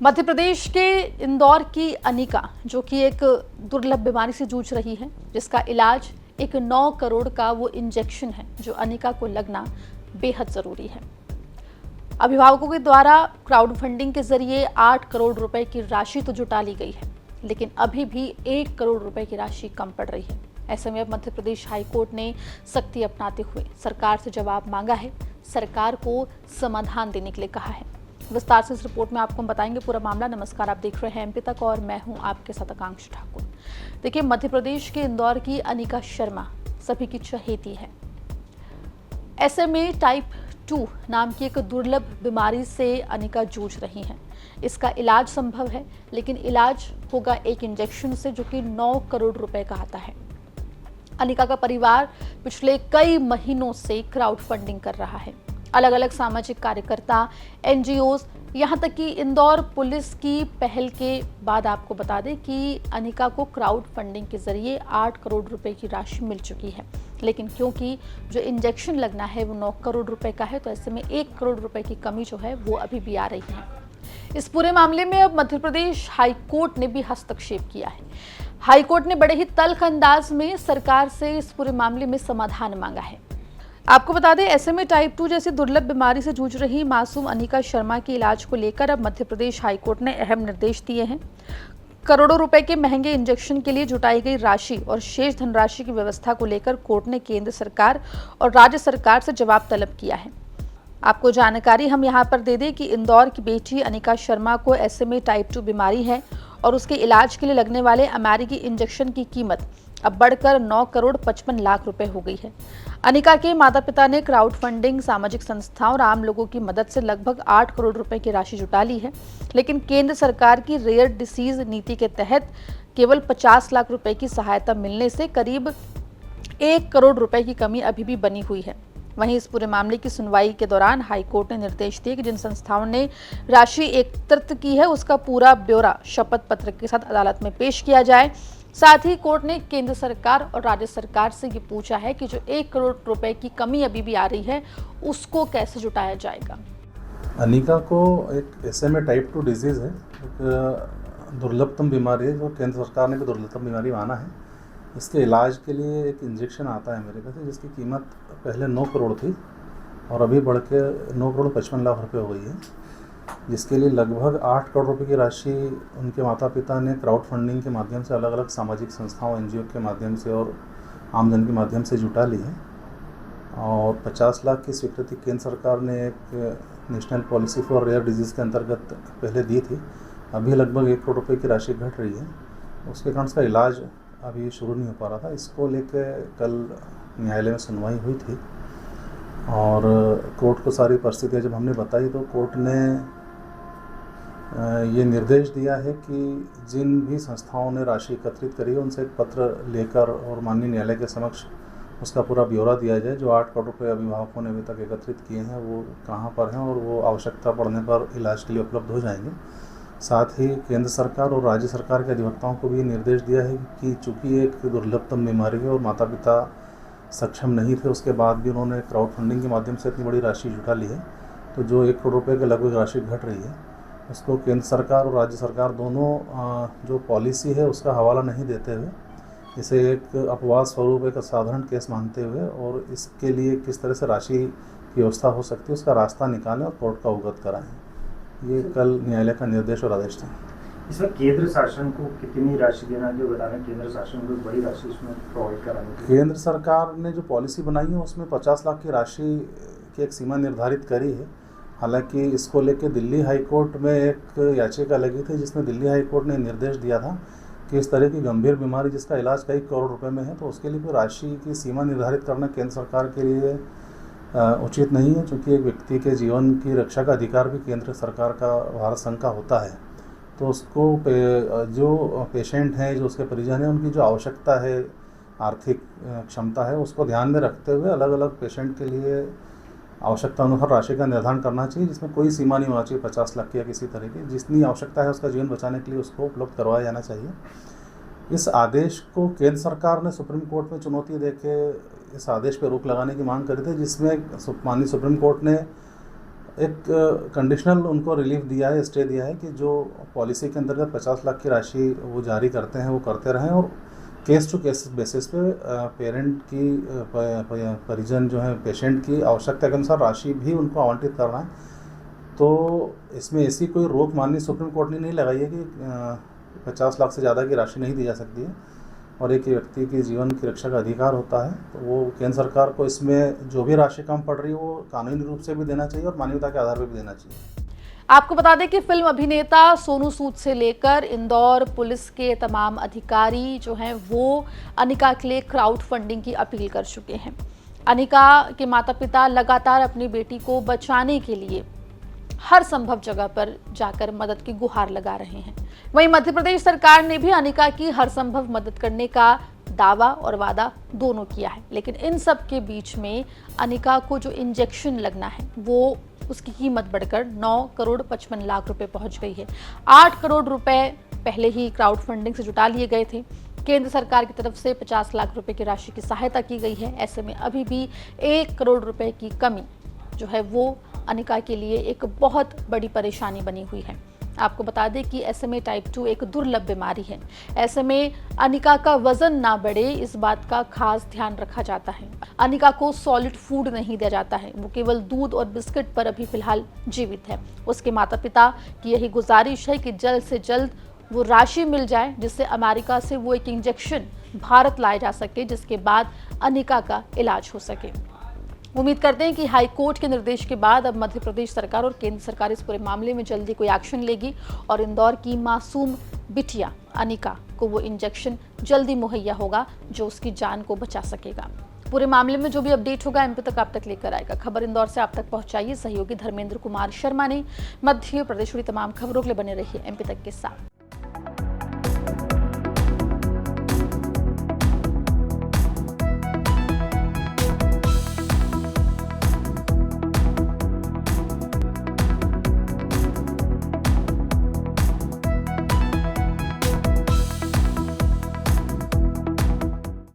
मध्य प्रदेश के इंदौर की अनिका, जो कि एक दुर्लभ बीमारी से जूझ रही है, जिसका इलाज एक 9 करोड़ का वो इंजेक्शन है जो अनिका को लगना बेहद जरूरी है। अभिभावकों के द्वारा क्राउड फंडिंग के जरिए 8 करोड़ रुपए की राशि तो जुटा ली गई है, लेकिन अभी भी 1 करोड़ रुपए की राशि कम पड़ रही है। ऐसे में अब मध्य प्रदेश हाईकोर्ट ने सख्ती अपनाते हुए सरकार से जवाब मांगा है, सरकार को समाधान देने के लिए कहा है। विस्तार से इस रिपोर्ट में आपको हम बताएंगे पूरा मामला। नमस्कार, आप देख रहे हैं एमपी तक और मैं हूं आपके साथ आकांक्षा ठाकुर। देखिए, मध्य प्रदेश के इंदौर की अनिका शर्मा सभी की चहेती है। SMA टाइप 2 नाम की एक दुर्लभ बीमारी से अनिका जूझ रही हैं। इसका इलाज संभव है, लेकिन इलाज होगा एक इंजेक्शन से, जो कि 9 करोड़ रुपए का आता है। अनिका का परिवार पिछले कई महीनों से क्राउड फंडिंग कर रहा है। अलग अलग सामाजिक कार्यकर्ता, NGOs, यहाँ तक कि इंदौर पुलिस की पहल के बाद आपको बता दें कि अनिका को क्राउड फंडिंग के जरिए 8 करोड़ रुपए की राशि मिल चुकी है। लेकिन क्योंकि जो इंजेक्शन लगना है वो 9 करोड़ रुपए का है, तो ऐसे में 1 करोड़ रुपए की कमी जो है वो अभी भी आ रही है। इस पूरे मामले में अब मध्य प्रदेश हाईकोर्ट ने भी हस्तक्षेप किया है। हाईकोर्ट ने बड़े ही तल्ख अंदाज में सरकार से इस पूरे मामले में समाधान मांगा है। आपको बता दें, SMA टाइप 2 जैसी दुर्लभ बीमारी से जूझ रही मासूम अनिका शर्मा के इलाज को लेकर अब मध्य प्रदेश हाईकोर्ट ने अहम निर्देश दिए हैं। करोड़ों रुपए के महंगे इंजेक्शन के लिए जुटाई गई राशि और शेष धनराशि की व्यवस्था को लेकर कोर्ट ने केंद्र सरकार और राज्य सरकार से जवाब तलब किया है। आपको जानकारी हम यहाँ पर दे दें कि इंदौर की बेटी अनिका शर्मा को SMA टाइप 2 बीमारी है और उसके इलाज के लिए लगने वाले अमेरिकी इंजेक्शन की कीमत अब बढ़कर 9 करोड़ 55 लाख रुपए हो गई है। अनिका के माता पिता ने क्राउड फंडिंग, सामाजिक संस्थाओं और आम लोगों की मदद से लगभग 8 करोड़ रुपए की राशि जुटा ली है, लेकिन केंद्र सरकार की रेयर डिसीज नीति के तहत केवल 50 लाख रुपए की सहायता मिलने से करीब 1 करोड़ रुपए की कमी अभी भी बनी हुई है। वहीं इस पूरे मामले की सुनवाई के दौरान हाईकोर्ट ने निर्देश दिए कि जिन संस्थाओं ने राशि एकत्रित की है उसका पूरा ब्यौरा शपथ पत्र के साथ अदालत में पेश किया जाए। साथ ही कोर्ट ने केंद्र सरकार और राज्य सरकार से ये पूछा है कि जो 1 करोड़ रुपए की कमी अभी भी आ रही है उसको कैसे जुटाया जाएगा। अनिका को एक SMA टाइप 2 डिजीज़ है, एक दुर्लभतम बीमारी है जो केंद्र सरकार ने भी दुर्लभतम बीमारी माना है। इसके इलाज के लिए एक इंजेक्शन आता है अमेरिका से, जिसकी कीमत पहले 9 करोड़ थी और अभी बढ़ के 9 करोड़ 55 लाख रुपए हो गई है, जिसके लिए लगभग 8 करोड़ रुपए की राशि उनके माता पिता ने क्राउड फंडिंग के माध्यम से, अलग अलग सामाजिक संस्थाओं, NGO के माध्यम से और आमजन के माध्यम से जुटा ली है। और 50 लाख की स्वीकृति केंद्र सरकार ने एक national policy for rare disease के अंतर्गत पहले दी थी। अभी लगभग 1 करोड़ रुपए की राशि घट रही है, उसके कारण उसका इलाज अभी शुरू नहीं हो पा रहा था। इसको लेकर कल न्यायालय में सुनवाई हुई थी और कोर्ट को सारी परिस्थितियाँ जब हमने बताई तो कोर्ट ने ये निर्देश दिया है कि जिन भी संस्थाओं ने राशि एकत्रित करी है उनसे एक पत्र लेकर और माननीय न्यायालय के समक्ष उसका पूरा ब्यौरा दिया जाए। जो 8 करोड़ रुपये अभिभावकों ने अभी तक एकत्रित किए हैं वो कहाँ पर हैं और वो आवश्यकता पड़ने पर इलाज के लिए उपलब्ध हो जाएंगे। साथ ही केंद्र सरकार और राज्य सरकार के अधिवक्ताओं को भी निर्देश दिया है कि चूँकि एक दुर्लभतम बीमारी है और माता पिता सक्षम नहीं थे, उसके बाद भी उन्होंने क्राउड फंडिंग के माध्यम से इतनी बड़ी राशि जुटा ली है, तो जो 1 करोड़ रुपये के लगभग राशि घट रही है उसको केंद्र सरकार और राज्य सरकार दोनों जो पॉलिसी है उसका हवाला नहीं देते हुए इसे एक अपवाद स्वरूप, एक असाधारण केस मानते हुए और इसके लिए किस तरह से राशि की व्यवस्था हो सकती है उसका रास्ता निकालें और कोर्ट का अवगत कराएं। ये कल न्यायालय का निर्देश और आदेश था। इसमें केंद्र शासन को कितनी राशि देना, जो बताना केंद्र शासन को बड़ी राशि इसमें प्रोवाइड करानी। केंद्र सरकार ने जो पॉलिसी बनाई है उसमें 50 लाख की राशि की एक सीमा निर्धारित करी है। हालांकि इसको लेकर दिल्ली हाई कोर्ट में एक याचिका लगी थी जिसमें दिल्ली हाई कोर्ट ने निर्देश दिया था कि इस तरह की गंभीर बीमारी जिसका इलाज कई करोड़ रुपए में है, तो उसके लिए कोई राशि की सीमा निर्धारित करना केंद्र सरकार के लिए उचित नहीं है, क्योंकि एक व्यक्ति के जीवन की रक्षा का अधिकार भी केंद्र सरकार का, भारत संघ का होता है। तो उसको जो पेशेंट हैं, जो उसके परिजन हैं, उनकी जो आवश्यकता है, आर्थिक क्षमता है, उसको ध्यान में रखते हुए अलग अलग पेशेंट के लिए आवश्यकता अनुसार राशि का निर्धारण करना चाहिए, जिसमें कोई सीमा नहीं होना चाहिए 50 लाख की या किसी तरह की। जितनी आवश्यकता है उसका जीवन बचाने के लिए उसको उपलब्ध करवाया जाना चाहिए। इस आदेश को केंद्र सरकार ने सुप्रीम कोर्ट में चुनौती देके इस आदेश पर रोक लगाने की मांग करी थी, जिसमें माननीय सुप्रीम कोर्ट ने एक कंडीशनल उनको रिलीफ दिया है, स्टे दिया है कि जो पॉलिसी के अंतर्गत 50 लाख की राशि वो जारी करते हैं वो करते रहें, और केस टू केस बेसिस पे पेरेंट की परिजन जो है पेशेंट की आवश्यकता के अनुसार राशि भी उनको आवंटित करना है। तो इसमें ऐसी कोई रोक माननीय सुप्रीम कोर्ट ने नहीं लगाई है कि 50 लाख से ज़्यादा की राशि नहीं दी जा सकती है, और एक व्यक्ति की जीवन की रक्षा का अधिकार होता है। तो वो केंद्र सरकार को इसमें जो भी राशि कम पड़ रही है वो कानूनी रूप से भी देना चाहिए और मानवता के आधार पर भी देना चाहिए। आपको बता दें कि फिल्म अभिनेता सोनू सूद से लेकर इंदौर पुलिस के तमाम अधिकारी जो हैं वो अनिका के लिए क्राउड फंडिंग की अपील कर चुके हैं। अनिका के माता पिता लगातार अपनी बेटी को बचाने के लिए हर संभव जगह पर जाकर मदद की गुहार लगा रहे हैं। वहीं मध्य प्रदेश सरकार ने भी अनिका की हर संभव मदद करने का दावा और वादा दोनों किया है, लेकिन इन सब के बीच में अनिका को जो इंजेक्शन लगना है वो उसकी कीमत बढ़कर 9 करोड़ 55 लाख रुपए पहुंच गई है। 8 करोड़ रुपए पहले ही क्राउड फंडिंग से जुटा लिए गए थे। केंद्र सरकार की तरफ से 50 लाख रुपए की राशि की सहायता की गई है। ऐसे में अभी भी 1 करोड़ रुपए की कमी जो है वो अनिका के लिए एक बहुत बड़ी परेशानी बनी हुई है। आपको बता दें कि SMA टाइप 2 एक दुर्लभ बीमारी है। ऐसे में अनिका का वजन ना बढ़े इस बात का खास ध्यान रखा जाता है। अनिका को सॉलिड फूड नहीं दिया जाता है, वो केवल दूध और बिस्किट पर अभी फिलहाल जीवित है। उसके माता पिता की यही गुजारिश है कि जल्द से जल्द वो राशि मिल जाए जिससे अमेरिका से वो एक इंजेक्शन भारत लाया जा सके, जिसके बाद अनिका का इलाज हो सके। उम्मीद करते हैं कि हाई कोर्ट के निर्देश के बाद अब मध्य प्रदेश सरकार और केंद्र सरकार इस पूरे मामले में जल्दी कोई एक्शन लेगी और इंदौर की मासूम बिटिया अनिका को वो इंजेक्शन जल्दी मुहैया होगा जो उसकी जान को बचा सकेगा। पूरे मामले में जो भी अपडेट होगा MP तक आप तक लेकर आएगा। खबर इंदौर से आप तक पहुंचाइए सहयोगी धर्मेंद्र कुमार शर्मा ने। मध्य प्रदेश की तमाम खबरों के लिए बने रहिए MP तक के साथ।